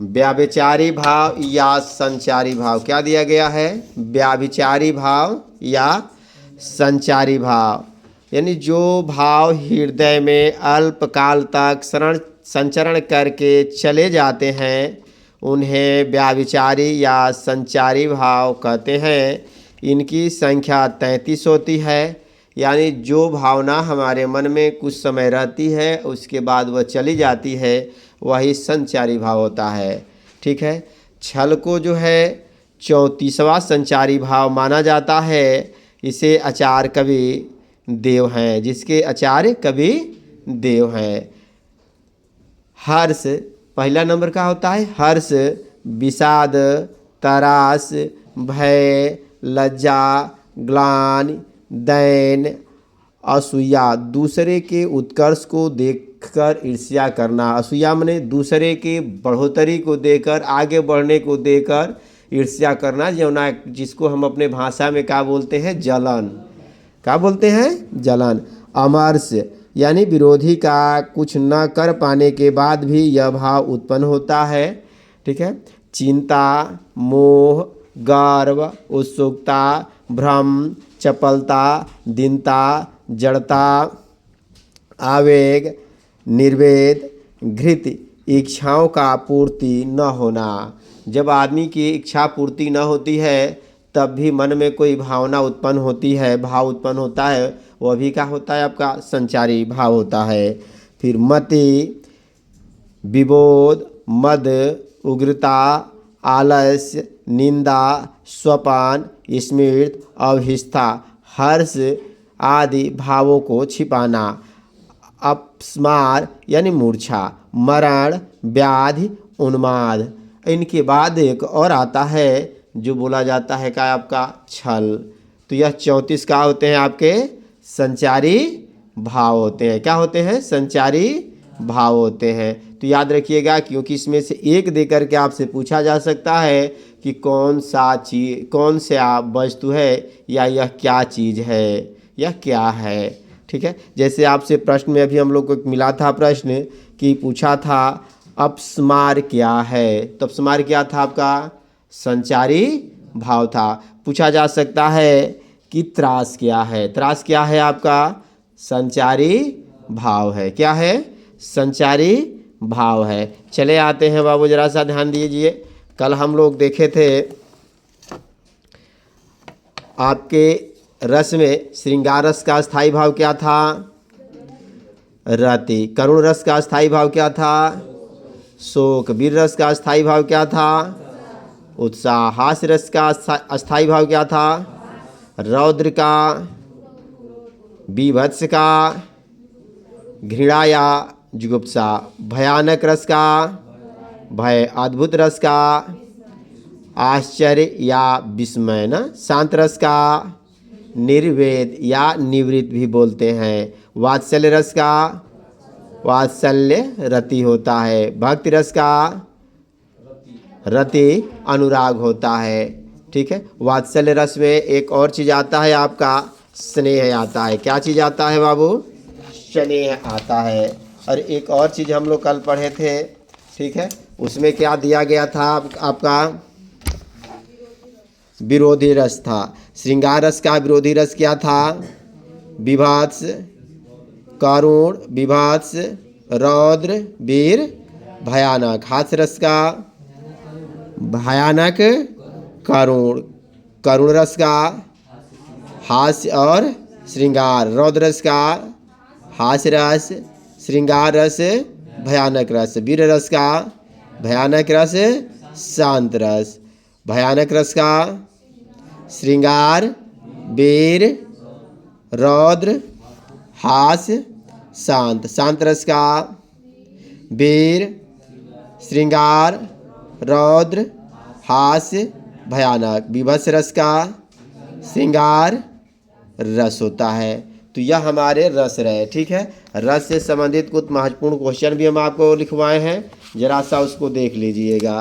व्याभिचारी भाव या संचारी भाव। क्या दिया गया है? व्याभिचारी भाव या संचारी भाव, यानी जो भाव हृदय में अल्पकाल तक संचरण करके चले जाते हैं उन्हें व्याभिचारी या संचारी भाव कहते हैं। इनकी संख्या 33 होती है, यानी जो भावना हमारे मन में कुछ समय रहती है उसके बाद वह चली जाती है वही संचारी भाव होता है। ठीक है। छल को जो है 34वां संचारी भाव माना जाता है। इसे आचार्य कवि देव हैं, जिसके आचार्य कवि देव हैं। हर्ष पहला नंबर का होता है। हर्ष, विषाद, तरास, भय, लज्जा, ग्लानि, दैन, असूया, दूसरे के उत्कर्ष को देखकर ईर्ष्या करना। असूया माने दूसरे के बढ़ोतरी को देखकर, आगे बढ़ने को देखकर ईर्ष्या करना, जिसको हम अपने भाषा में क्या बोलते हैं? जलन। क्या बोलते हैं? जलन। अमर्ष यानी विरोधी का कुछ न कर पाने के बाद भी यह भाव उत्पन्न होता है। ठीक है। चिंता, मोह, गर्व, उत्सुकता, भ्रम, चपलता, दीनता, जड़ता, आवेग, निर्वेद, घृत, इच्छाओं का पूर्ति न होना। जब आदमी की इच्छा पूर्ति न होती है तब भी मन में कोई भावना उत्पन्न होती है, भाव उत्पन्न होता है, वह भी क्या होता है? आपका संचारी भाव होता है। फिर मति, विबोध, मद, उग्रता, आलस्य, निंदा, स्वपान, स्मृति, अभिष्ठा, हर्ष आदि भावों को छिपाना। अपस्मार यानी मूर्छा, मरण, व्याधि, उन्माद। इनके बाद एक और आता है जो बोला जाता है क्या? आपका छल। तो यह 34 का होते हैं आपके संचारी भाव होते हैं। क्या होते हैं? संचारी भाव होते हैं। तो याद रखिएगा, क्योंकि इसमें से एक देकर के आपसे पूछा जा सकता है कि कौन सा वस्तु है या यह क्या चीज़ है, यह क्या है। ठीक है। जैसे आपसे प्रश्न में अभी हम लोग को मिला था प्रश्न कि पूछा था अपस्मार क्या है, तो अपस्मार क्या था? आपका संचारी भाव था। पूछा जा सकता है कि त्रास क्या है? त्रास क्या है? आपका संचारी भाव है। क्या है? संचारी भाव है। चले आते हैं बाबू, जरा सा ध्यान दीजिए। कल हम लोग देखे थे आपके रस में श्रृंगार रस का स्थायी भाव क्या था? रति। करुण रस का स्थायी भाव क्या था? शोक। वीर रस का स्थायी भाव क्या था? उत्साह। हास्य रस का अस्थायी भाव क्या था? रौद्र का, बीभत्स का, घृणा या जुगुप्सा। भयानक रस का भय, अद्भुत रस का आश्चर्य या विस्मय ना। शांत रस का निर्वेद या निवृत्त भी बोलते हैं। वात्सल्य रस का वात्सल्य रति होता है। भक्ति रस का रति अनुराग होता है। ठीक है। वात्सल्य रस में एक और चीज़ आता है आपका स्नेह आता है। क्या चीज़ आता है बाबू? स्नेह आता है। और एक और चीज़ हम लोग कल पढ़े थे। ठीक है। उसमें क्या दिया गया था? आपका विरोधी रस था। श्रृंगार रस का विरोधी रस क्या था? विभत्स, करुण, विभत्स, रौद्र, वीर, भयानक। हास्य रस का भयानक, करुण। करुण रस का हास्य और श्रृंगार। रौद्र रस का हास्य रस, श्रृंगार रस, भयानक रस। वीर रस का भयानक रस, शांत रस। भयानक रस का श्रृंगार, वीर, रौद्र, हास्य, शांत। शांत रस का वीर, श्रृंगार, रौद्र, हास्य, भयानक। विभत्स रस का श्रृंगार रस होता है। तो यह हमारे रस रहे। ठीक है। रस से संबंधित कुछ महत्वपूर्ण क्वेश्चन भी हम आपको लिखवाए हैं, जरा सा उसको देख लीजिएगा।